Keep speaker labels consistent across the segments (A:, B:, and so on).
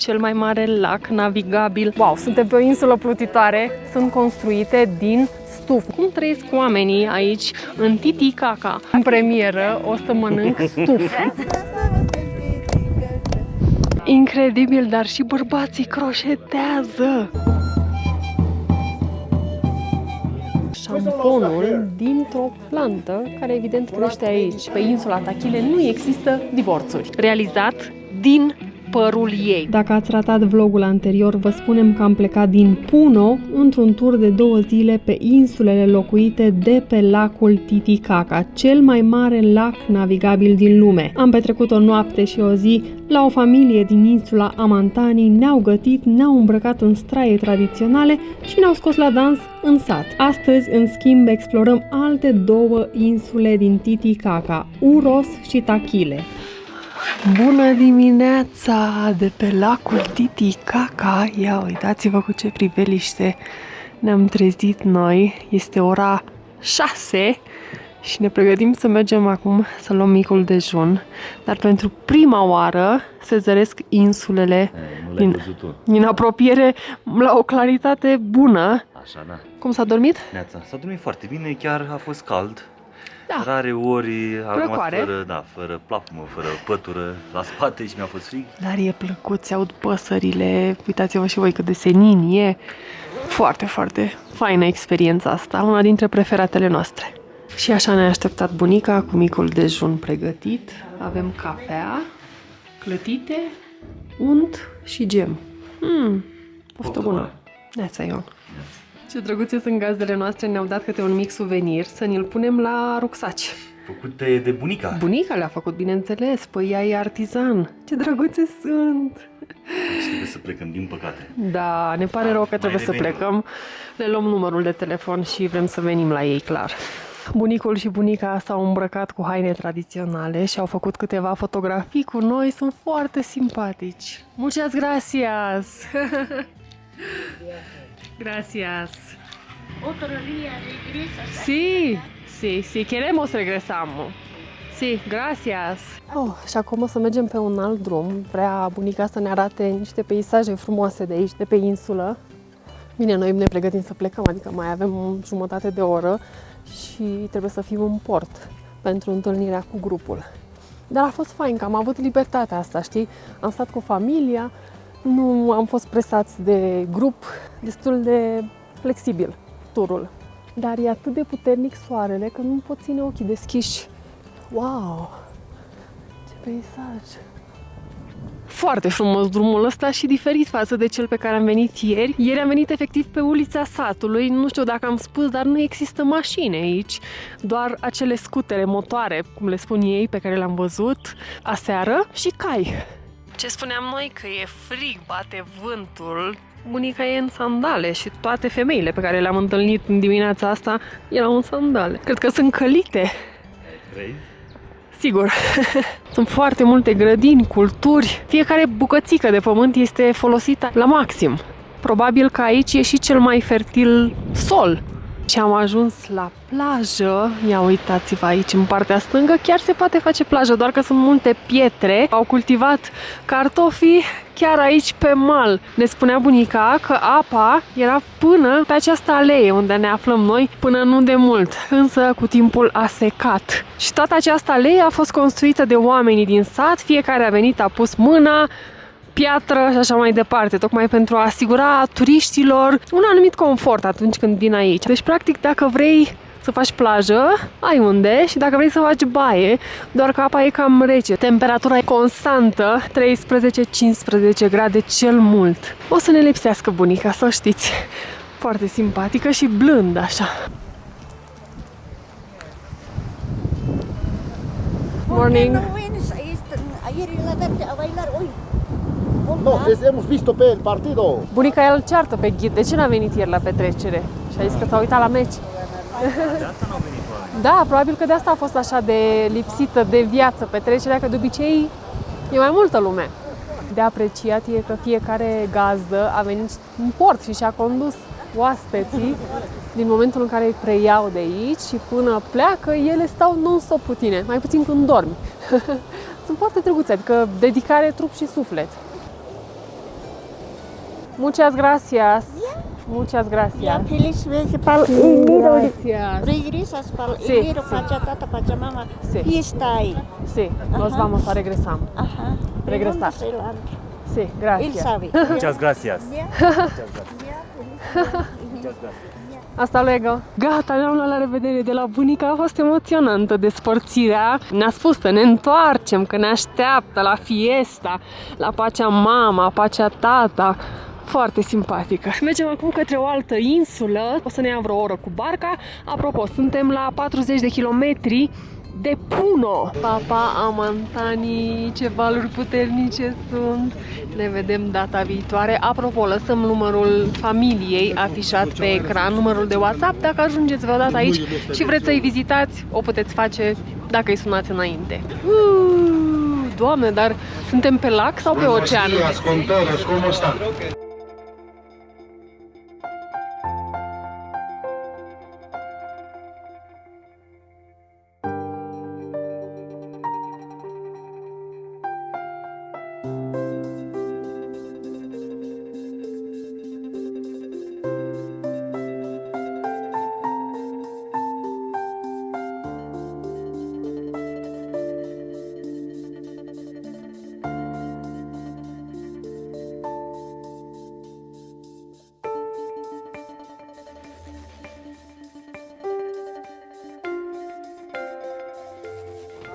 A: Cel mai mare lac navigabil. Wow, suntem pe o insulă plutitoare, sunt construite din stuf. Cum trăiesc oamenii aici, în Titicaca? În premieră o să mănânc stuf. Incredibil, dar și bărbații croșetează. Șamponul dintr-o plantă care evident crește aici. Pe insula Tachile nu există divorțuri. Realizat din părul ei. Dacă ați ratat vlogul anterior, vă spunem că am plecat din Puno într-un tur de 2 zile pe insulele locuite de pe lacul Titicaca, cel mai mare lac navigabil din lume. Am petrecut o noapte și o zi la o familie din insula Amantani, ne-au gătit, ne-au îmbrăcat în straie tradiționale și ne-au scos la dans în sat. Astăzi, în schimb, explorăm alte 2 insule din Titicaca, Uros și Tachile. Bună dimineața de pe lacul Titicaca! Ia uitați-vă cu ce priveliște ne-am trezit noi. Este ora 6 și ne pregătim să mergem acum să luăm micul dejun. Dar pentru prima oară se zăresc insulele din apropiere la o claritate bună.
B: Așa, da.
A: Cum s-a dormit?
B: S-a dormit foarte bine, chiar a fost cald.
A: Da.
B: Rare ori am rămas
A: Plăcoare.
B: fără plapumă, fără pătură la spate și mi-a fost frig.
A: Dar e plăcut, se aud păsările, uitați-vă și voi cât de senin e. Foarte, foarte faină experiența asta, una dintre preferatele noastre. Și așa ne-a așteptat bunica cu micul dejun pregătit. Avem cafea, clătite, unt și gem. Poftă bună! Neața, Ion! Ce drăguțe sunt gazdele noastre, ne-au dat câte un mic suvenir să ni-l punem la rucsaci.
B: Făcute de bunica.
A: Bunica le-a făcut, bineînțeles, păi ea e artizan. Ce drăguțe sunt!
B: Deci trebuie să plecăm, din păcate.
A: Da, ne pare rău că trebuie să plecăm. Le luăm numărul de telefon și vrem să venim la ei, clar. Bunicul și bunica s-au îmbrăcat cu haine tradiționale și au făcut câteva fotografii cu noi. Sunt foarte simpatici. Muchas gracias! Gracias.
C: Otro día regresas.
A: Sí, sí, sí, queremos regresamos. Sí, gracias. Oh, și acum o să mergem pe un alt drum. Vrea bunica să ne arate niște peisaje frumoase de aici, de pe insulă. Bine, noi ne pregătim să plecăm, adică mai avem jumătate de oră și trebuie să fim în port pentru întâlnirea cu grupul. Dar a fost fain că am avut libertatea asta, știi? Am stat cu familia, nu am fost presați de grup, destul de flexibil turul. Dar e atât de puternic soarele că nu pot ține ochii deschiși. Wow! Ce peisaj! Foarte frumos drumul ăsta și diferit față de cel pe care am venit ieri. Ieri am venit efectiv pe ulița satului, nu știu dacă am spus, dar nu există mașini aici, doar acele scutere, motoare, cum le spun ei, pe care le-am văzut aseară și cai. Ce spuneam noi, că e frig, bate vântul, bunica e în sandale și toate femeile pe care le-am întâlnit în dimineața asta erau în sandale. Cred că sunt călite.
B: Vrei?
A: Sigur. Sunt foarte multe grădini, culturi. Fiecare bucățică de pământ este folosită la maxim. Probabil că aici e și cel mai fertil sol. Și am ajuns la plajă. Ia uitați-vă aici, în partea stângă, chiar se poate face plajă, doar că sunt multe pietre. Au cultivat cartofii chiar aici pe mal. Ne spunea bunica că apa era până pe această alee unde ne aflăm noi, până nu de mult. Însă cu timpul a secat. Și toată această alee a fost construită de oamenii din sat. Fiecare a venit, a pus mâna, piatră și așa mai departe, tocmai pentru a asigura turiștilor un anumit confort atunci când vin aici. Deci, practic, dacă vrei să faci plajă, ai unde, și dacă vrei să faci baie, doar că apa e cam rece. Temperatura e constantă, 13-15 grade cel mult. O să ne lipsească bunica, să știți. Foarte simpatică și blândă, așa. Morning!
D: Ayer en la tarde a bailar hoy.
E: No, hemos visto pe el partido.
A: Bunica el ceartă pe ghid. De ce n-a venit ieri la petrecere? Și a zis că s-a uitat la meci.
B: De asta n-au venit oameni.
A: Da, probabil că de asta a fost așa de lipsită de viață petrecerea, că de obicei e mai multă lume. De apreciat e că fiecare gazdă a venit în port și și-a condus oaspeții din momentul în care îi preiau de aici și până pleacă, ele stau non-stop cu tine, mai puțin când dormi. Sunt foarte drăguțe, adică dedicare trup și suflet. Muchas gracias. Muchas gracias.
D: Ya, feliz viaje para el enero.
A: Gracias.
D: Regresas para el
A: Sí,
D: enero,
A: sí.
D: para tata, para mamá.
A: Sí.
D: Fiesta ahí.
A: Sí, nos
D: Ajá.
A: vamos a regresar.
D: Ajá.
A: Regresar.
D: ¿Dónde se la-
A: Sí,
D: Él
A: gracias.
D: sabe.
B: Muchas gracias.
A: Asta luego. Gata, ne-am luat la revedere de la bunica. A fost emoționantă despărțirea. Ne-a spus să ne întoarcem, că ne așteaptă la fiesta, la Pacea Mama, Pacea Tata. Foarte simpatică. Mergem acum către o altă insulă. O să ne ia vreo oră cu barca. Apropo, suntem la 40 de kilometri de Puno. Papa Amantani, ce valuri puternice sunt. Ne vedem data viitoare. Apropo, lăsăm numărul familiei afișat pe ecran, numărul de WhatsApp. Dacă ajungeți vreodată aici și vreți să-i vizitați, o puteți face dacă îi sunați înainte. Doamne, dar suntem pe lac sau pe ocean?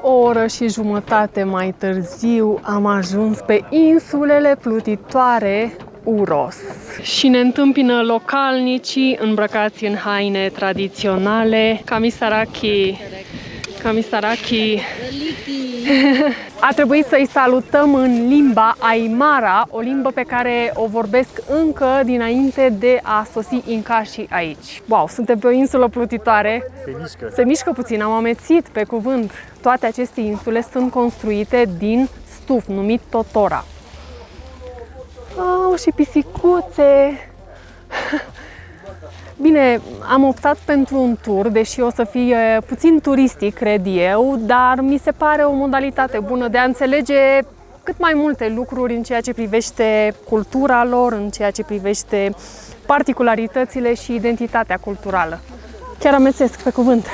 A: O oră și jumătate mai târziu am ajuns pe insulele plutitoare Uros. Și ne întâmpină localnicii îmbrăcați în haine tradiționale. Kamisaraki. A trebuit să-i salutăm în limba Aymara, o limbă pe care o vorbesc încă dinainte de a sosi incașii aici. Wow, suntem pe o insulă plutitoare. Se mișcă puțin, am amețit pe cuvânt. Toate aceste insule sunt construite din stuf, numit totora. Au, și pisicuțe! Bine, am optat pentru un tur, deși o să fie puțin turistic, cred eu, dar mi se pare o modalitate bună de a înțelege cât mai multe lucruri în ceea ce privește cultura lor, în ceea ce privește particularitățile și identitatea culturală. Chiar amețesc, pe cuvânt.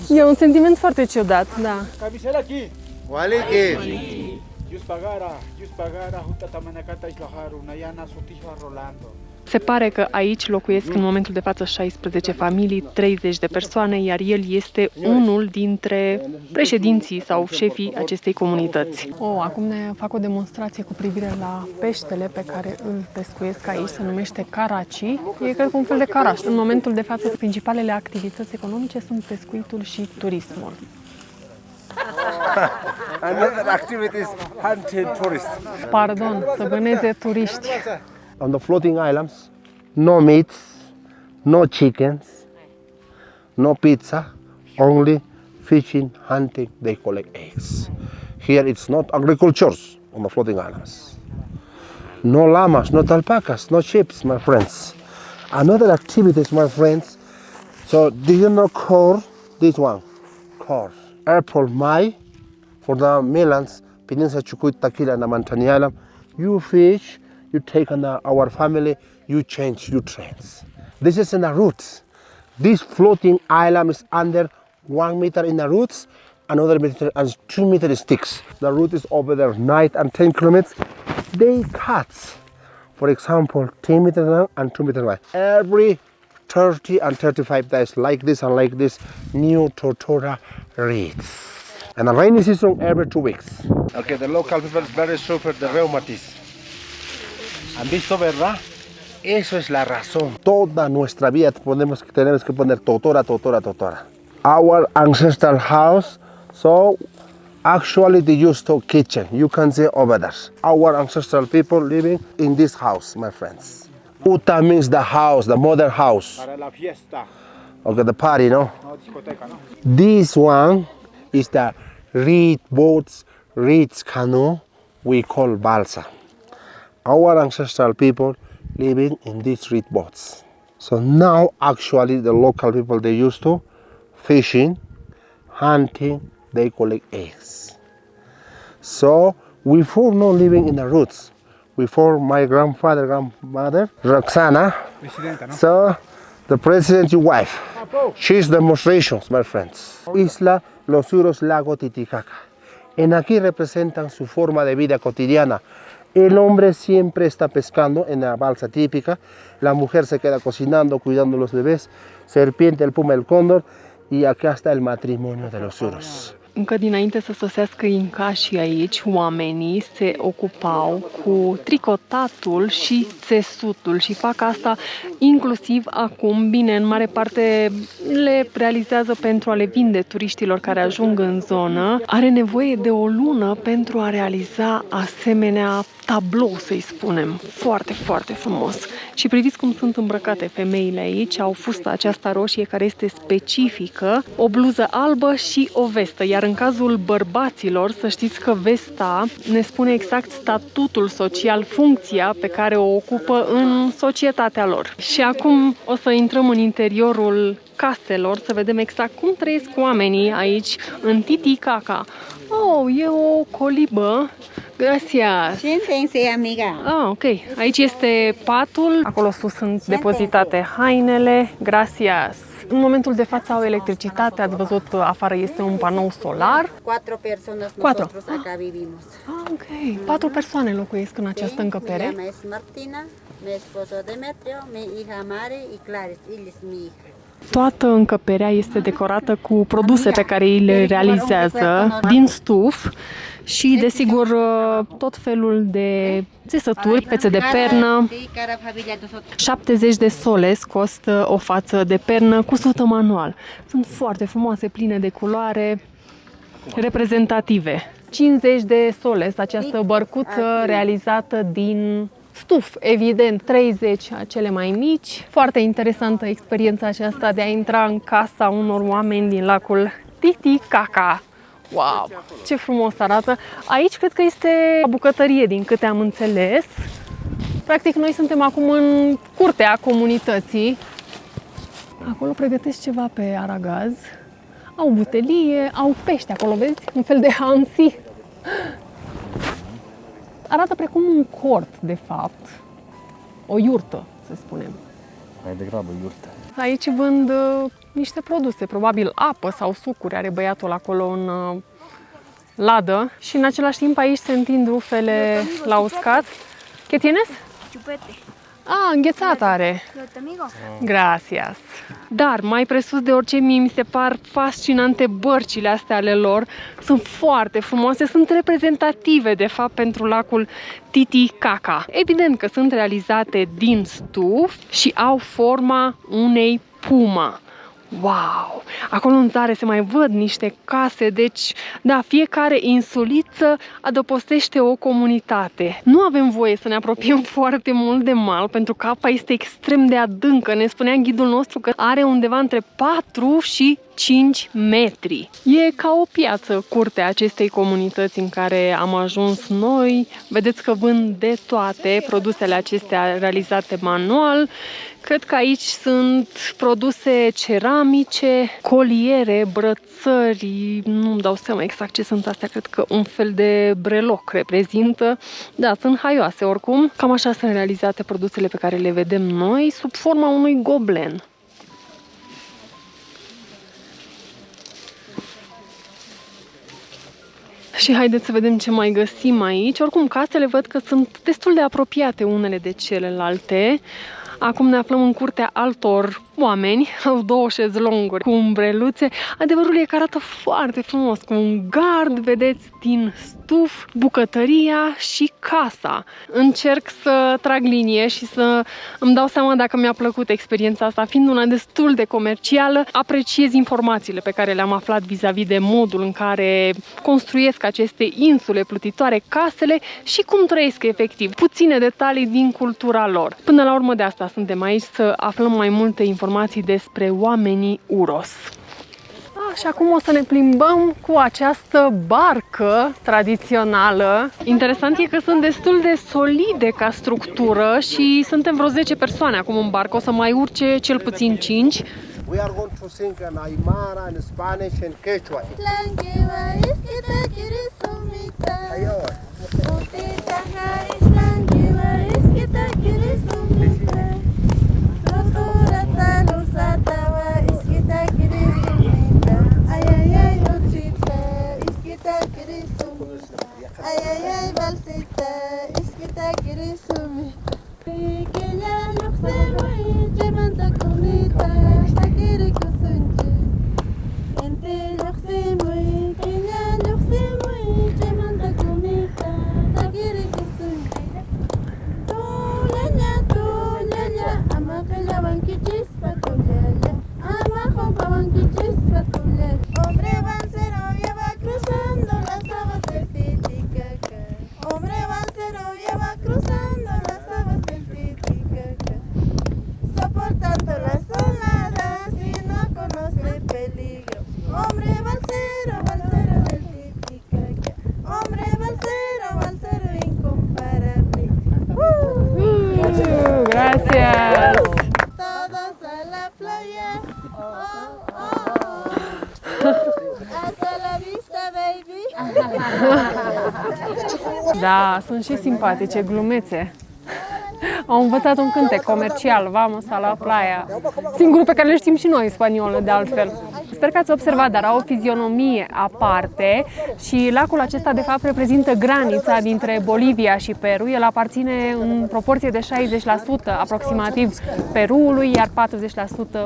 A: E un sentiment foarte ciudat, da.
E: Camisela aquí. Waliki. Jus pagara, junta tamanacata islaharu, nayana sutiha Rolando.
A: Se pare că aici locuiesc în momentul de față 16 familii, 30 de persoane, iar el este unul dintre președinții sau șefii acestei comunități. Acum ne fac o demonstrație cu privire la peștele pe care îl pescuiesc aici, se numește caraci. E cred că un fel de caraș. În momentul de față, principalele activități economice sunt pescuitul și turismul.
E: Another activity is hunting tourists.
A: Pardon, să vâneze turiști.
F: On the floating islands, no meats, no chickens, no pizza, only fishing, hunting, they collect eggs. Here it's not agriculture on the floating islands. No llamas, no alpacas, no sheep, my friends. Another activities, my friends. So do you know core? This one, core. April, May, for the Milans, Peninsula Chukuit, Takila, and Amantani Island, you fish, you take on our family, you change, you trains. This is in the roots. This floating island is under 1 meter in the roots, another meter and 2 meter sticks. The root is over there 9 and 10 kilometers. They cut, for example, 10 meters long and 2 meters wide. Every 30 and 35 days, like this and like this, new Totora reeds. And the rainy season every 2 weeks. Okay, the local people very suffer the rheumatism. ¿Han visto, verdad? Eso es la razón. Toda nuestra vida tenemos que poner totora, totora, totora. Our ancestral house, so actually they used to kitchen. You can see over there. Our ancestral people living in this house, my friends. Uta means the house, the mother house.
E: Para la fiesta.
F: Okay, the party, no?
E: No, discoteca, no?
F: This one is the reed boats, reed canoe, we call balsa. Our ancestral people living in these reed boats. So now actually the local people, they used to fishing, hunting, they collect eggs. So before not living in the roots, before my grandmother, Roxana.
E: Presidenta, ¿no?
F: So, the president's wife. She's demonstrations, my friends. Isla Los Suros, Lago Titicaca. En aquí representan su forma de vida cotidiana. El hombre siempre está pescando en la balsa típica. La mujer se queda cocinando, cuidando los bebés. Serpiente, el puma, el cóndor. Y acá está el matrimonio de los Suros.
A: Încă dinainte să sosească incașii aici, oamenii se ocupau cu tricotatul și țesutul și fac asta inclusiv acum. Bine, în mare parte le realizează pentru a le vinde turiștilor care ajung în zonă. Are nevoie de o lună pentru a realiza asemenea tablou, să-i spunem. Foarte, foarte frumos. Și priviți cum sunt îmbrăcate femeile aici. Au fusta aceasta roșie care este specifică, o bluză albă și o vestă. Iar în cazul bărbaților, să știți că vesta ne spune exact statutul social, funcția pe care o ocupă în societatea lor. Și acum o să intrăm în interiorul caselor, să vedem exact cum trăiesc oamenii aici, în Titicaca. Oh, e o colibă. Gracias.
D: Siéntense, amiga.
A: Ah, ok. Aici este patul. Acolo sus sunt depozitate hainele. Gracias. În momentul de față au electricitate. Ați văzut, afară este un panou solar.
D: 4 personas
A: Cuatro.
D: nosotros acá vivimos.
A: Ah, ok. 4 persoane locuiesc în această
D: Mi
A: încăpere.
D: llama es Martina, mi esposo Demetrio, mi hija Mare y Clarice. Él es mi hija.
A: Toată încăperea este decorată cu produse pe care îi le realizează din stuf și, desigur, tot felul de țesături, pețe de pernă. 70 de soles costă o față de pernă cusută manual. Sunt foarte frumoase, pline de culoare, reprezentative. 50 de soles, această bărcuță realizată din stuf, evident, 30 cele mai mici. Foarte interesantă experiența aceasta de a intra în casa unor oameni din lacul Titicaca. Wow, ce frumos arată! Aici cred că este o bucătărie, din câte am înțeles. Practic, noi suntem acum în curtea comunității. Acolo pregătesc ceva pe aragaz. Au butelie, au pește acolo, vezi? Un fel de hansi. Arată precum un cort, de fapt. O iurtă, să spunem.
B: Mai degrabă iurtă.
A: Aici vând niște produse, probabil apă sau sucuri, are băiatul acolo în ladă. Și în același timp aici se întind rufele la uscat. ¿Qué tienes?
C: Chupete.
A: Ah, înghețat are. Gracias. Dar, mai presus de orice, mie mi se par fascinante bărcile astea ale lor. Sunt foarte frumoase, sunt reprezentative, de fapt, pentru lacul Titicaca. Evident că sunt realizate din stuf și au forma unei puma. Wow! Acolo în țară se mai văd niște case, deci, da, fiecare insuliță adăpostește o comunitate. Nu avem voie să ne apropiem foarte mult de mal, pentru că apa este extrem de adâncă. Ne spunea ghidul nostru că are undeva între 4 și 5 metri. E ca o piață curtea acestei comunități în care am ajuns noi. Vedeți că vând de toate produsele acestea realizate manual. Cred că aici sunt produse ceramice, coliere, brățări, nu-mi dau seama exact ce sunt astea, cred că un fel de breloc reprezintă. Da, sunt haioase oricum. Cam așa sunt realizate produsele pe care le vedem noi, sub forma unui goblen. Și haideți să vedem ce mai găsim aici. Oricum, casele văd că sunt destul de apropiate unele de celelalte. Acum ne aflăm în curtea altor oameni, au 2 șezlonguri cu umbreluțe. Adevărul e că arată foarte frumos, cu un gard, vedeți, din stuf, bucătăria și casa. Încerc să trag linie și să îmi dau seama dacă mi-a plăcut experiența asta, fiind una destul de comercială. Apreciez informațiile pe care le-am aflat vis-a-vis de modul în care construiesc aceste insule plutitoare, casele și cum trăiesc efectiv. Puține detalii din cultura lor. Până la urmă de asta suntem aici, să aflăm mai multe informații despre oamenii Uros. Și acum o să ne plimbăm cu această barcă tradițională. Interesant e că sunt destul de solide ca structură și suntem vreo 10 persoane acum în barcă, o să mai urce cel puțin 5.
F: We are going to sing in Aymara, in Spanish, and Quechua.
D: Langewa,
G: risumi. Pequeña luxemui, gemanta cunita, takiri kusunji. Ente luxemui, pequeña luxemui, gemanta cunita, takiri kusunji. Tulenya, amakala wankichis patulele, amajopa wankichis patulele. Hombre bancero lleva cruzando las aguas del Titicaca. Hombre bancero lleva cruzando las aguas del Titicaca. Soportando las oladas y no conoce peligro. Hombre bancero del Titicaca. Hombre bancero incomparable.
A: Gracias!
G: Todos a la playa. Hasta la vista, baby.
A: Da, sunt și simpatice, glumețe. Au învățat un cântec comercial, Vamos a la playa. Singurul pe care le știm și noi în spaniolă, de altfel. Sper că ați observat, dar au o fizionomie aparte și lacul acesta, de fapt, reprezintă granița dintre Bolivia și Peru. El aparține în proporție de 60% aproximativ Peruului, iar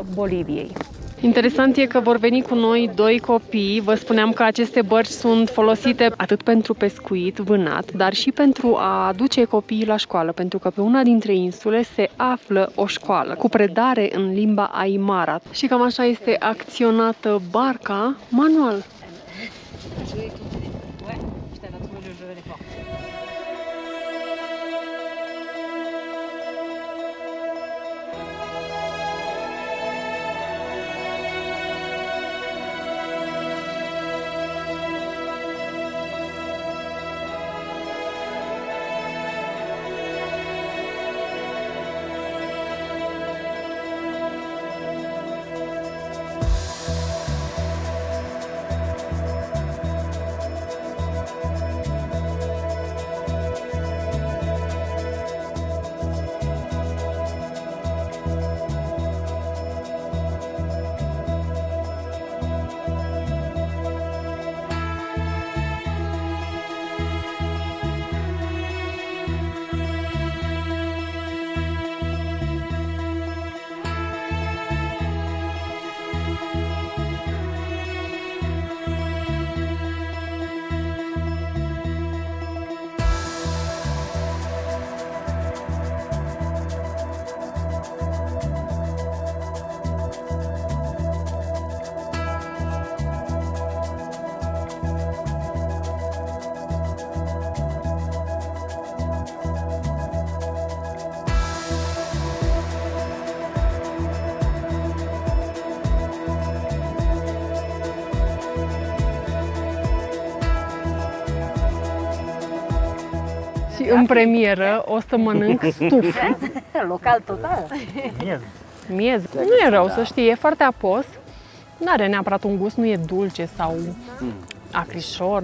A: 40% Boliviei. Interesant e că vor veni cu noi doi copii. Vă spuneam că aceste bărci sunt folosite atât pentru pescuit, vânat, dar și pentru a aduce copiii la școală, pentru că pe una dintre insule se află o școală cu predare în limba aimara. Și cam așa este acționată barca manual. Și în premieră o să mănânc stuf.
C: Local total.
A: Miez. Nu e rău, să știi, e foarte apos. Nu are neapărat un gust, nu e dulce sau acrișor,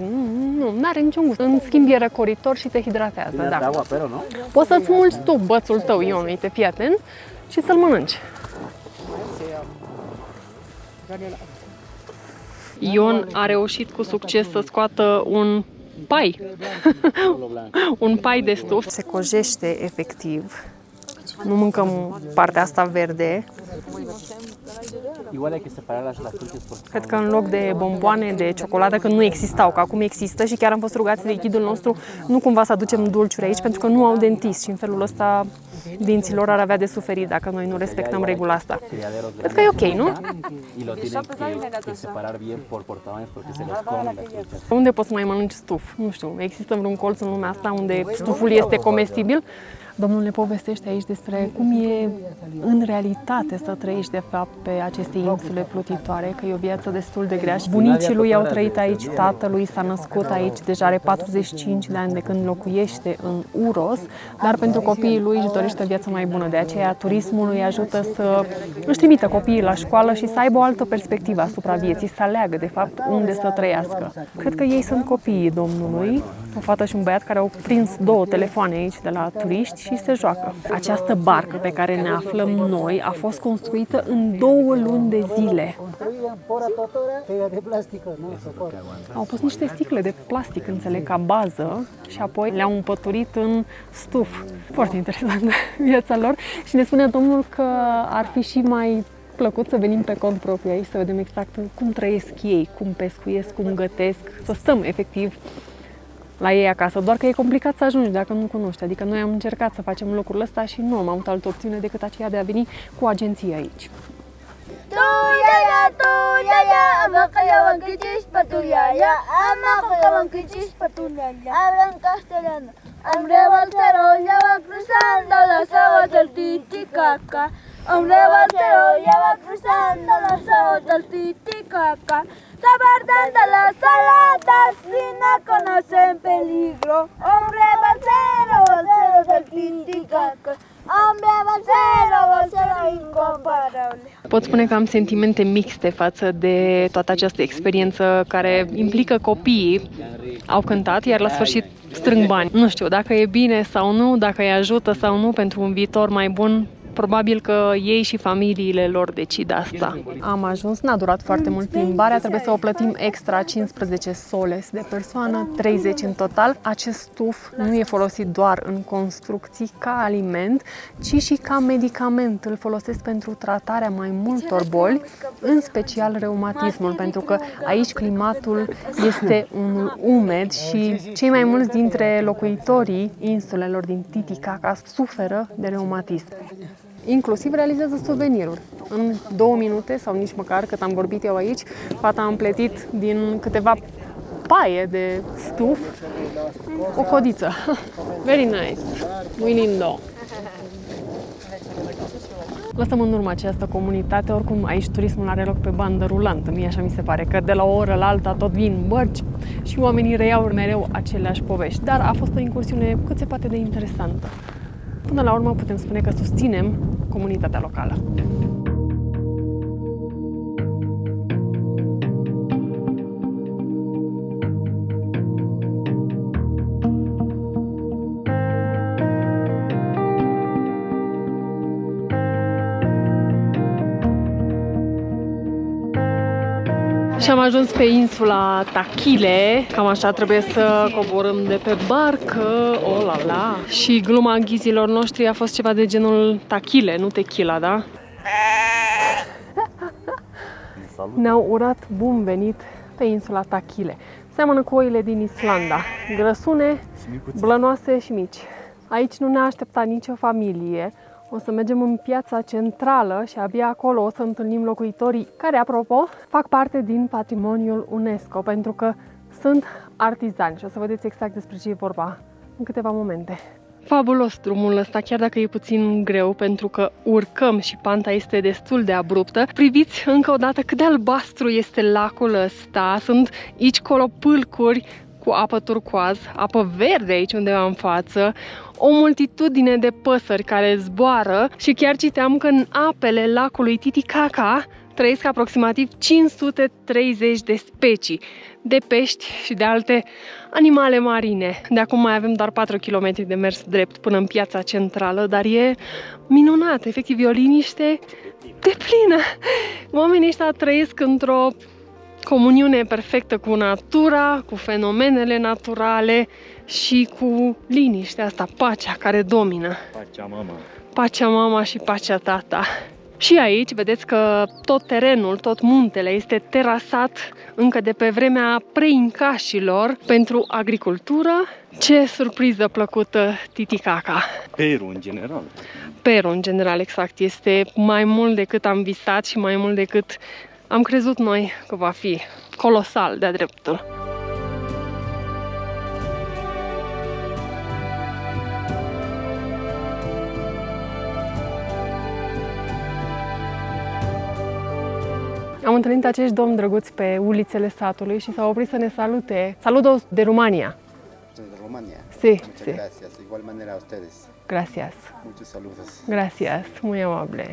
A: nu are niciun gust. În schimb e răcoritor și te hidratează, da. Poți să-ți mulți tu bățul tău, Ion, uite, fii atent, și să-l mănânci. Ion a reușit cu succes să scoată un pai. Un pai de stuf. Se cojește efectiv. Nu mâncăm partea asta verde. Cred că în loc de bomboane de ciocolată, că nu existau, că acum există și chiar am fost rugați de ghidul nostru nu cumva să aducem dulciuri aici, pentru că nu au dentist și în felul ăsta dinților ar avea de suferit dacă noi nu respectăm regula asta. Cred că e ok, nu? Unde poți să mai mănânci stuf? Nu știu, există vreun colț în lumea asta unde stuful este comestibil? Domnul ne povestește aici despre cum e în realitate să trăiești de fapt pe aceste insule plutitoare, că e o viață destul de grea. Bunicii lui au trăit aici, tatălui s-a născut aici, deja are 45 de ani de când locuiește în Uros, dar pentru copiii lui își dorește o viață mai bună. De aceea turismul îi ajută să își trimită copiii la școală și să aibă o altă perspectivă asupra vieții, să aleagă de fapt unde să trăiască. Cred că ei sunt copiii Domnului O fată și un băiat care au prins 2 telefoane aici de la turiști și se joacă. Această barcă pe care ne aflăm noi a fost construită în 2 luni de zile. Au pus niște sticle de plastic, înțeleg, ca bază și apoi le-au împăturit în stuf. Foarte interesant viața lor. Și ne spunea domnul că ar fi și mai plăcut să venim pe cont propriu aici, să vedem exact cum trăiesc ei, cum pescuiesc, cum gătesc, să stăm efectiv la ei acasă, doar că e complicat să ajungi dacă nu cunoști. Adică noi am încercat să facem lucrul ăsta și nu am avut altă opțiune decât aceea de a veni cu agenție aici.
G: Un revoltero lleva cruzando las aguas del Titicaca. Un revoltero lleva cruzando las aguas del Titicaca. Se perden de las saladas y no conocen peligro. Hombre balsero del Titicaca. Hombre balsero incomparable.
A: Pot spune că am sentimente mixte față de toată această experiență care implică copiii. Au cântat, iar la sfârșit strâng bani. Nu știu dacă e bine sau nu, dacă îi ajută sau nu pentru un viitor mai bun. Probabil că ei și familiile lor decid asta. Am ajuns, n-a durat foarte mult plimbarea, trebuie să o plătim extra 15 soles de persoană, 30 în total. Acest stuf nu e folosit doar în construcții ca aliment, ci și ca medicament. Îl folosesc pentru tratarea mai multor boli, în special reumatismul, pentru că aici climatul este unul umed și cei mai mulți dintre locuitorii insulelor din Titicaca suferă de reumatism. Inclusiv realizează suveniruri. În 2 minute, sau nici măcar cât am vorbit eu aici, fata a împletit din câteva paie de stuf o codiță. Very nice. Muy lindo. Lăsăm în urmă această comunitate, oricum aici turismul are loc pe bandă rulantă, mie așa mi se pare, că de la o oră la alta tot vin bărci și oamenii reiau mereu aceleași povești. Dar a fost o incursiune cât se poate de interesantă. Până la urmă putem spune că susținem comunitatea locală. Și am ajuns pe insula Takhile, cam așa trebuie să coborâm de pe barcă, oh la la. Și gluma ghizilor noștri a fost ceva de genul Takhile, nu tequila, da? Ne-au urat bun venit pe insula Takhile. Seamănă cu oile din Islanda, grăsune, blănoase și mici. Aici nu ne-a așteptat nicio familie. O să mergem în piața centrală și abia acolo o să întâlnim locuitorii care, apropo, fac parte din patrimoniul UNESCO, pentru că sunt artizani și o să vedeți exact despre ce e vorba în câteva momente. Fabulos drumul ăsta, chiar dacă e puțin greu, pentru că urcăm și panta este destul de abruptă. Priviți încă o dată cât de albastru este lacul ăsta. Sunt aici colo pâlcuri cu apă turcoaz, apă verde aici undeva în față, o multitudine de păsări care zboară și chiar citeam că în apele lacului Titicaca trăiesc aproximativ 530 de specii de pești și de alte animale marine. De acum mai avem doar 4 km de mers drept până în piața centrală, dar e minunat, efectiv e o liniște deplină. Oamenii ăștia trăiesc într-o comuniune perfectă cu natura, cu fenomenele naturale și cu liniștea asta, pacea care domină.
B: Pacea mama.
A: Pacea mama și pacea tata. Și aici vedeți că tot terenul, tot muntele este terasat încă de pe vremea preincașilor pentru agricultură. Ce surpriză plăcută Titicaca!
B: Peru în general.
A: Peru în general, exact. Este mai mult decât am visat și mai mult decât am crezut noi că va fi. Colosal de-a dreptul. Am întâlnit acești domni drăguți pe ulițele satului și s-au oprit să ne salute. Saludos de România.
H: De Romania.
A: Sí,
H: Muchas
A: sí.
H: gracias. De igual manera a ustedes.
A: Gracias.
H: Muchos saludos.
A: Gracias. Muy amable.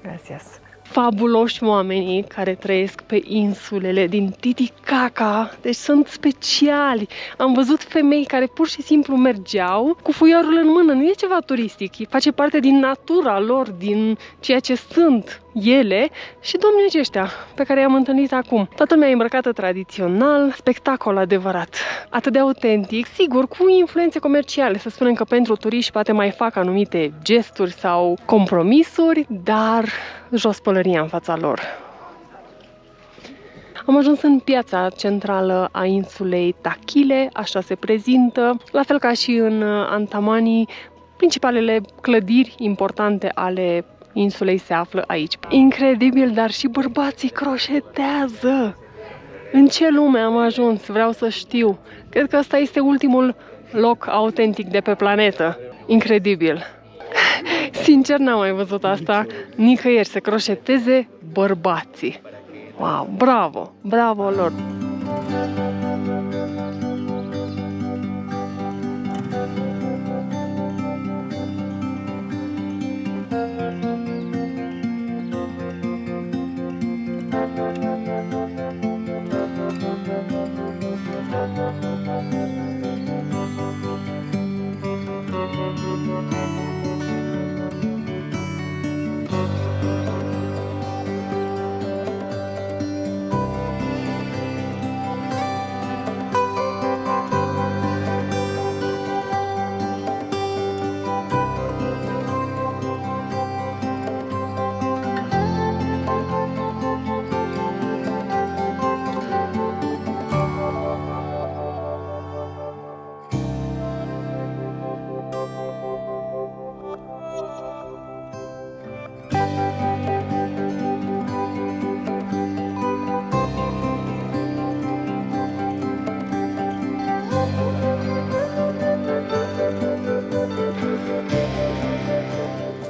A: Gracias. fabuloși oamenii care trăiesc pe insulele din Titicaca. Deci sunt speciali. Am văzut femei care pur și simplu mergeau cu fuiorul în mână. Nu e ceva turistic, face parte din natura lor, din ceea ce sunt ele și domnii aceștia pe care i-am întâlnit acum. Toată lumea e îmbrăcată tradițional, spectacol adevărat. Atât de autentic, sigur, cu influențe comerciale. Să spunem că pentru turiști poate mai fac anumite gesturi sau compromisuri, dar jos pălăria în fața lor. Am ajuns în piața centrală a insulei Takile, așa se prezintă, la fel ca și în Antamani, principalele clădiri importante ale insulei se află aici. Incredibil, dar și bărbații croșetează! În ce lume am ajuns? Vreau să știu. Cred că ăsta este ultimul loc autentic de pe planetă. Incredibil! Sincer, n-am mai văzut asta nicăieri, să croșeteze bărbații. Wow, bravo! Bravo lor!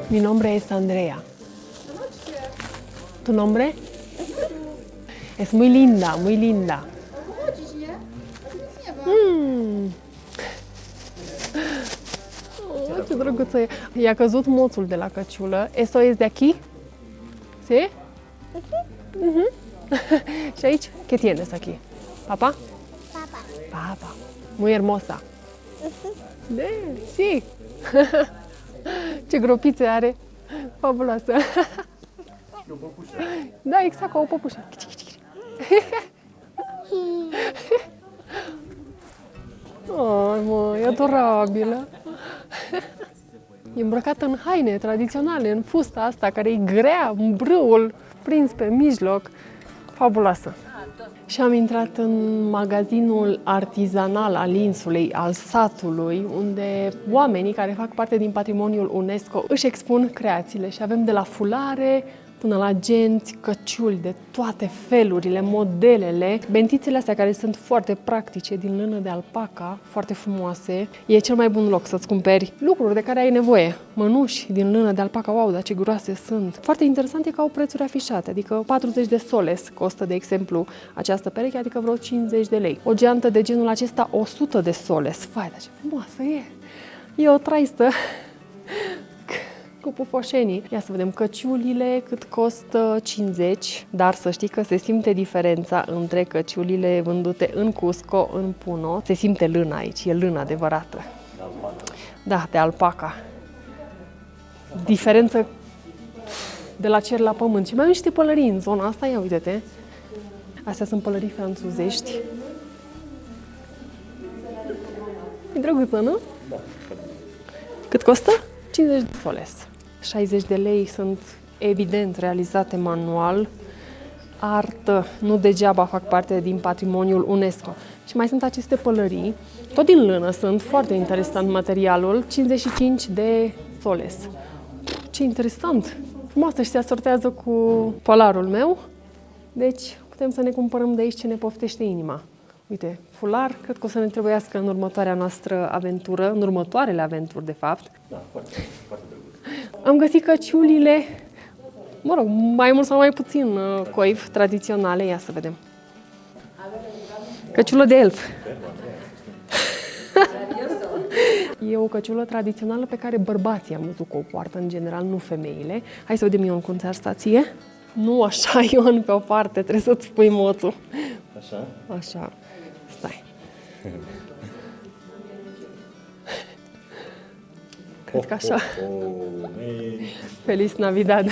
A: Mi nombre es Andrea. ¿Tu nombre? Es muy linda, muy linda. Oh, ce drăguță e. I-a căzut moțul de la căciulă. Eso es de aquí? ¿Sí? Și aici, ¿qué tienes aquí? ¿Papa?
G: Papa.
A: Papa. Muy hermosa. De, sí. Ce gropițe are. Fabuloasă.
E: O păpușă.
A: Da, exact, ca o păpușă. Oh, mă, e adorabilă. E îmbrăcată în haine tradiționale, în fusta asta care e grea, în brâul prins pe mijloc. Fabuloasă. Și am intrat în magazinul artizanal al insulei, al satului, unde oamenii care fac parte din patrimoniul UNESCO își expun creațiile și avem de la fulare până la genți, căciuli de toate felurile, modelele, bentițele astea care sunt foarte practice, din lână de alpaca, foarte frumoase. E cel mai bun loc să-ți cumperi lucruri de care ai nevoie. Mănuși din lână de alpaca, wow, dar ce groase sunt! Foarte interesant e că au prețuri afișate, adică 40 de soles costă, de exemplu, această pereche, adică vreo 50 de lei. O geantă de genul acesta, 100 de soles. Vai, dar ce frumoasă e! E o traistă cu pufoșenii. Ia să vedem căciulile, cât costă 50, dar să știi că se simte diferența între căciulile vândute în Cusco, în Puno. Se simte lână aici, e lână adevărată. Da, de alpaca. Diferență de la cer la pământ. Și mai am niște pălării în zona asta, ia uite-te. Astea sunt pălării franțuzești. E drăguță, nu? Da. Cât costă? 50 de soles. 60 de lei sunt evident realizate manual. Artă, nu degeaba fac parte din patrimoniul UNESCO. Și mai sunt aceste pălării, tot din lână sunt, foarte interesant materialul, 55 de soles. Ce interesant! Frumoasă și se asortează cu polarul meu. Deci putem să ne cumpărăm de aici ce ne poftește inima. Uite, fular, cred că o să ne trebuiască în următoarea noastră aventură, în următoarele aventuri, de fapt.
B: Da, foarte, foarte drăguț.
A: Am găsit căciulile, mă rog, mai mult sau mai puțin coif tradiționale. Ia să vedem. Căciulă de elf. E o căciulă tradițională pe care bărbații am văzut că o poartă în general, nu femeile. Hai să vedem eu cum ți-ar sta ție. Nu așa, Ion, pe o parte, trebuie să-ți pui moțul.
B: Așa?
A: Așa, stai. Cred că așa. Feliz Navidad.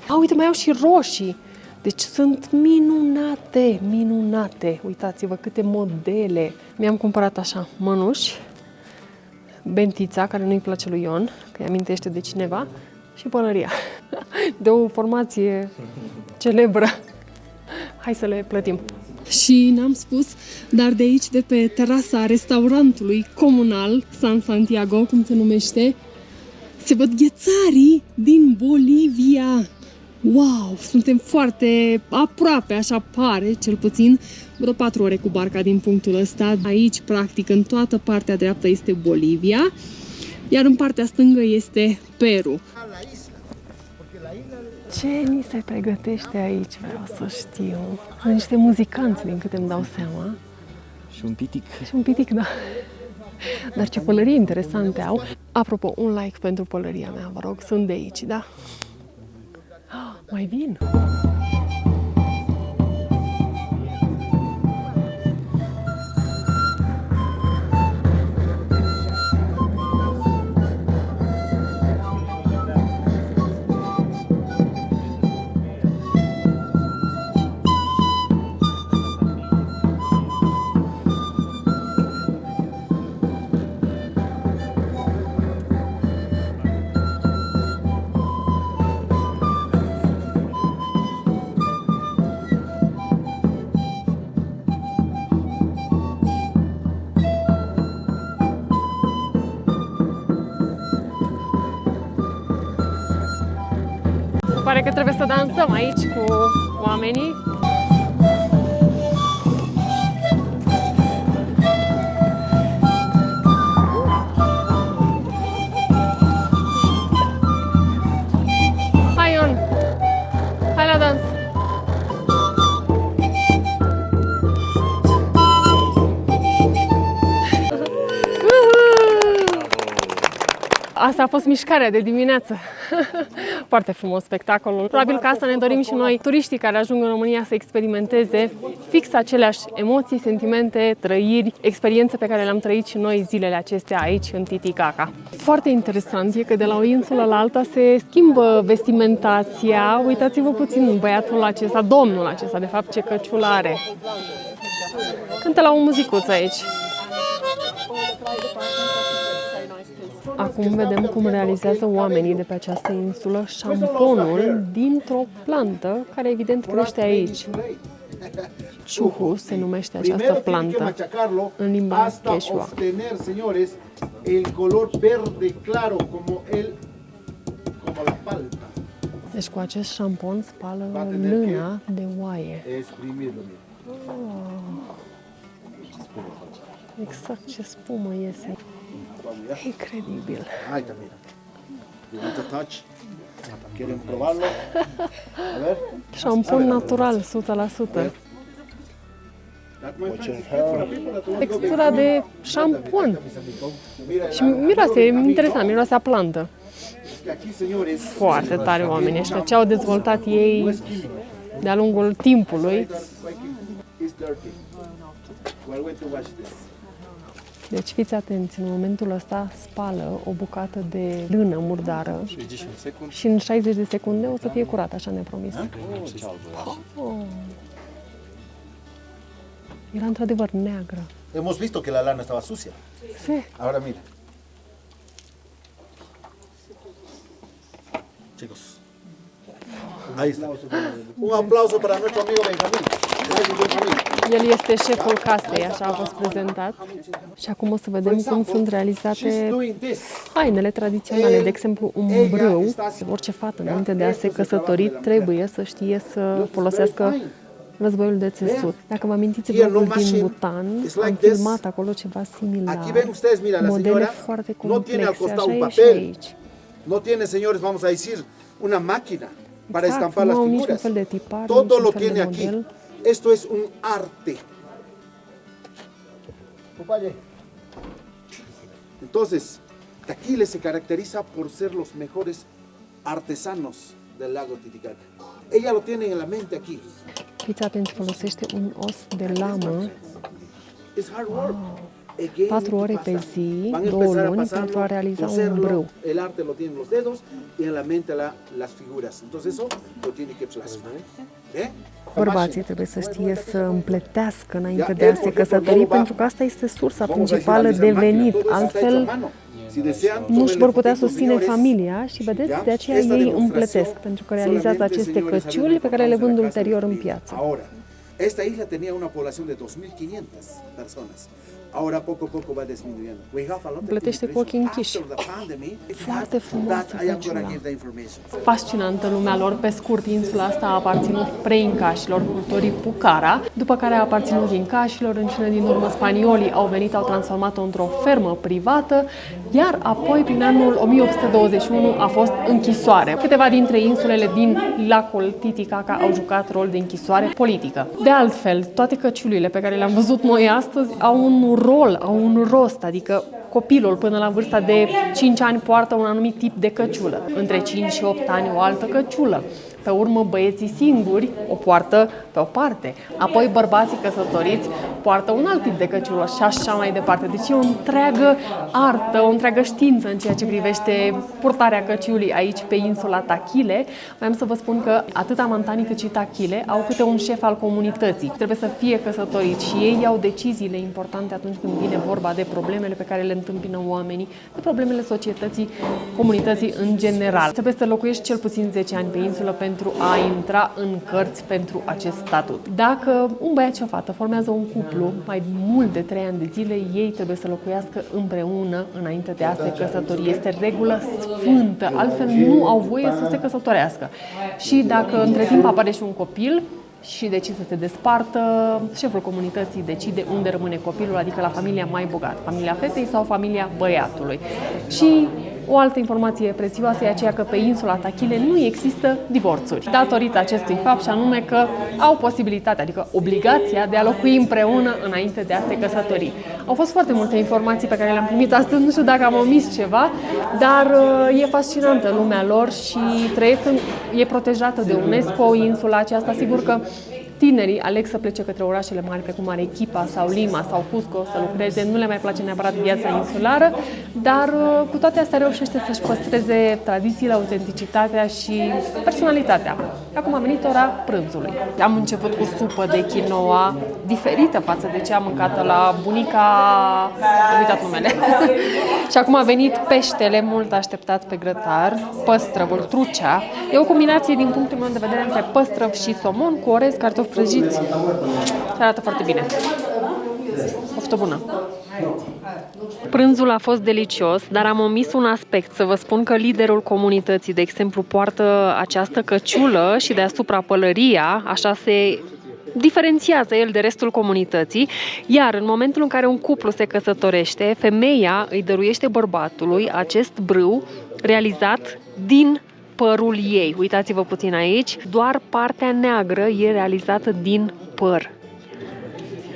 A: A, uite, mai au și roșii. Deci sunt minunate, minunate. Uitați-vă câte modele. Mi-am cumpărat așa mănuși, bentița, care nu-i place lui Ion, că îi amintește de cineva, și pălăria. De o formație celebră. Hai să le plătim. Și n-am spus, dar de aici, de pe terasa restaurantului comunal San Santiago, cum se numește, se văd ghețarii din Bolivia. Wow, suntem foarte aproape, așa pare, cel puțin, vreo 4 ore cu barca din punctul ăsta. Aici, practic, în toată partea dreaptă este Bolivia, iar în partea stângă este Peru. Ce ni se pregătește aici, vreau să știu. Sunt niște muzicanți, din câte îmi dau seama.
B: Și un pitic.
A: Și un pitic, da. Dar ce pălării interesante au. Apropo, un like pentru pălăria mea, vă rog, sunt de aici, da? Mai vin! Pare că trebuie să dansăm aici cu oamenii. Hai, Ion! Hai la dans! Asta a fost mișcarea de dimineață. Foarte frumos spectacolul. Probabil că asta ne dorim și noi, turiștii care ajung în România, să experimenteze fix aceleași emoții, sentimente, trăiri, experiențe pe care le-am trăit și noi zilele acestea aici în Titicaca. Foarte interesant e că de la o insulă la alta se schimbă vestimentația. Uitați-vă puțin băiatul acesta, domnul acesta, de fapt, ce căciulă are. Cântă la o muzicuță aici. Acum vedem cum realizează oamenii de pe această insulă șamponul dintr-o plantă care evident crește aici. Chuhu se numește această plantă în limba quechua. Deci cu acest șampon spală lâna de oaie. Exact ce spumă iese. Incredibil.
H: Hai, mira. You want to touch? ¿Quieren probarlo? A ver.
A: Șampon natural, 100%. Textura de șampon. Și miroase, e interesant, miroase a plantă. Foarte tare oamenii ăștia, ce au dezvoltat ei de-a lungul timpului. Deci fiți atenți, în momentul ăsta spală o bucată de lână murdară și în 60 de secunde o să fie curat, așa ne-a promis. Era într-adevăr neagră.
H: Hemos visto que la lana estaba sucia.
A: Sí.
H: Ahora mira. Chicos. Ahí está. Un aplauso para nuestro amigo Benjamín. Gracias, Benjamín.
A: El este șeful casei, așa a fost prezentat. Și acum o să vedem cum sunt realizate hainele tradiționale. De exemplu, un brâu. Orice fată, înainte de a se căsători, trebuie să știe să folosească războiul de țesut. Dacă vă amintiți vlogul din Bhutan, am filmat acolo ceva similar. Modele foarte complexe, așa e și aici.
H: No tiene, señores, vamos a decir, una máquina para
A: Exact,
H: estampar
A: nu
H: las
A: au
H: figuras.
A: niciun fel de tipar,
H: Todo
A: niciun
H: lo
A: fel de
H: tiene aquí.
A: model.
H: Esto es un arte. Entonces, Taquile se caracteriza por ser los mejores artesanos del lago Titicaca. Ella lo tiene en la mente aquí.
A: Fiți atenți, folosește un os de lamă
H: It's hard work. Again,
A: 4 ore pe zi,
H: van a
A: 2
H: empezar a
A: luni,
H: pasarlo,
A: pentru a realiza un
H: coserlo.
A: brâu.
H: El arte lo tiene en los dedos y en la mente las figuras. Entonces eso lo tiene que plasmar. ¿Ve?
A: Bărbații trebuie să știe să împletească înainte de a se căsători, pentru că asta este sursa principală de venit. Altfel, nu își vor putea susține familia și vedeți, de aceea ei împletesc, pentru că realizează aceste căciuli pe care le vând ulterior în piață.
H: Ahora, esta isla tenía una población de 2.500 personas. Ahora poco a poco va disminuyendo. We have a lot of
A: Plătește cu ochii închiși.
H: after the pandemic.
A: Foarte frumoasă
H: That I am
A: căciula.
H: gonna give the information.
A: Fascinantă lumea lor. Pe scurt, insula asta a aparținut preincașilor, culturii Pucara, după care a aparținut incașilor, în cele din urmă spaniolii au venit, au transformat-o într-o fermă privată, iar apoi, prin anul 1821, a fost închisoare. Câteva dintre insulele din lacul Titicaca au jucat rol de închisoare politică. De altfel, toate căciulile pe care le-am văzut noi astăzi au un rol, au un rost, adică copilul până la vârsta de 5 ani poartă un anumit tip de căciulă, între 5 și 8 ani o altă căciulă. Pe urmă, băieții singuri o poartă pe o parte, apoi bărbații căsătoriți poartă un alt tip de căciulă și așa mai departe. Deci e o întreagă artă, o întreagă știință în ceea ce privește purtarea căciulii aici pe insula Tachile. Vreau să vă spun că atât Amantani cât și Tachile au câte un șef al comunității. Trebuie să fie căsătoriți și ei iau deciziile importante atunci când vine vorba de problemele pe care le întâmpină oamenii, de problemele societății, comunității în general. Trebuie să locuiești cel puțin 10 ani pe insulă pentru a intra în cărți pentru acest statut. Dacă un băiat și o fată formează un cuplu mai mult de 3 ani de zile, ei trebuie să locuiască împreună înainte de a se căsători. Este regulă sfântă, altfel nu au voie să se căsătorească. Și dacă între timp apare și un copil și decide să se despartă, șeful comunității decide unde rămâne copilul, adică la familia mai bogată, familia fetei sau familia băiatului. Și o altă informație prețioasă e aceea că pe insula Tachile nu există divorțuri, datorită acestui fapt, și anume că au posibilitatea, adică obligația de a locui împreună înainte de a se căsători. Au fost foarte multe informații pe care le-am primit astăzi, nu știu dacă am omis ceva, dar e fascinantă lumea lor și e protejată de UNESCO, insula aceasta. Sigur că tinerii aleg să plece către orașele mari, precum Arequipa sau Lima sau Cusco, să lucreze. Nu le mai place neapărat viața insulară, dar cu toate astea reușește să-și păstreze tradițiile, autenticitatea și personalitatea. Acum a venit ora prânzului. Am început cu supă de quinoa, diferită față de ce am mâncat la bunica... Am uitat numele. Și acum a venit peștele mult așteptat pe grătar, păstrăvul, trucea. E o combinație, din punctul meu de vedere, între păstrăv și somon cu orez, cartofi prăjiți. Și arată foarte bine. Poftă bună! Prânzul a fost delicios, dar am omis un aspect, să vă spun că liderul comunității, de exemplu, poartă această căciulă și deasupra pălăria, așa se diferențiază el de restul comunității, iar în momentul în care un cuplu se căsătorește, femeia îi dăruiește bărbatului acest brâu realizat din părul ei. Uitați-vă puțin aici, doar partea neagră e realizată din păr.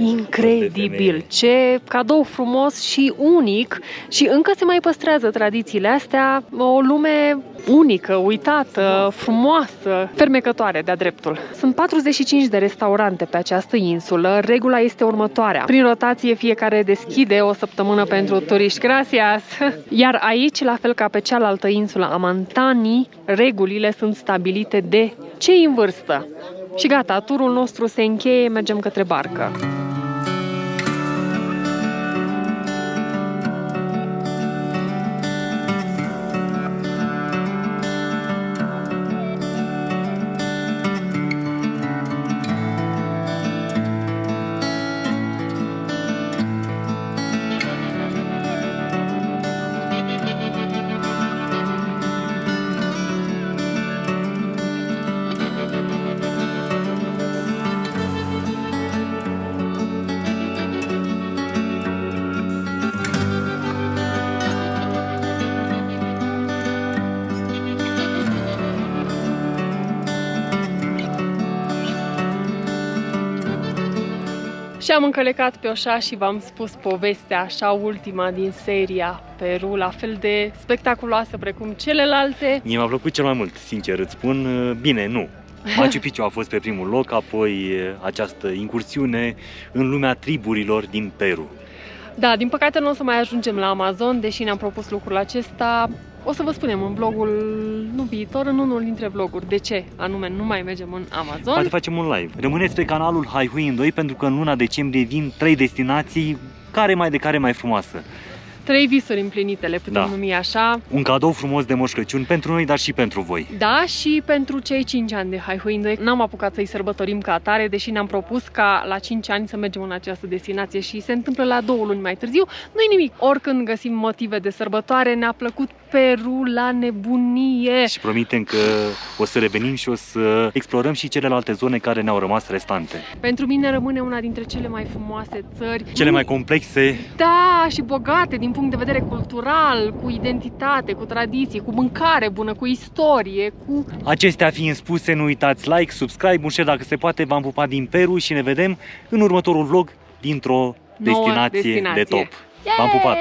A: Incredibil! Ce cadou frumos și unic, și încă se mai păstrează tradițiile astea, o lume unică, uitată, frumoasă, fermecătoare de-a dreptul. Sunt 45 de restaurante pe această insulă, regula este următoarea. Prin rotație fiecare deschide o săptămână pentru turiști. Gracias! Iar aici, la fel ca pe cealaltă insulă Amantani, regulile sunt stabilite de cei în vârstă. Și gata, turul nostru se încheie, mergem către barcă. Și am încălecat pe oșa și v-am spus povestea, așa ultima din seria Peru, la fel de spectaculoasă precum celelalte.
B: Mie mi-a plăcut cel mai mult, sincer îți spun. Bine, nu. Machu Picchu a fost pe primul loc, apoi această incursiune în lumea triburilor din Peru.
A: Da, din păcate nu o să mai ajungem la Amazon, deși ne-am propus lucrul acesta. O să vă spunem în vlogul, nu viitor, în unul dintre vloguri, de ce anume nu mai mergem în Amazon.
B: Poate facem un live. Rămâneți pe canalul Hai Hui în 2 pentru că în luna decembrie vin 3 destinații, care mai frumoasă.
A: 3 visuri împlinite, le putem numi așa.
B: Un cadou frumos de Moș Crăciun pentru noi, dar și pentru voi.
A: Da, și pentru cei 5 ani de Hai Hui în 2. N-am apucat să-i sărbătorim ca atare, deși ne-am propus ca la 5 ani să mergem în această destinație și se întâmplă la 2 luni mai târziu. Nu-i nimic, oricând găsim motive de sărbătoare, ne-a plăcut Peru la nebunie.
B: Și promitem că o să revenim și o să explorăm și celelalte zone care ne-au rămas restante.
A: Pentru mine rămâne una dintre cele mai frumoase țări.
B: Cele mai complexe.
A: Da, și bogate din punct de vedere cultural, cu identitate, cu tradiții, cu mâncare bună, cu istorie, cu...
B: Acestea fiind spuse, nu uitați like, subscribe, un share dacă se poate. V-am pupat din Peru și ne vedem în următorul vlog dintr-o destinație de top. V-am pupat!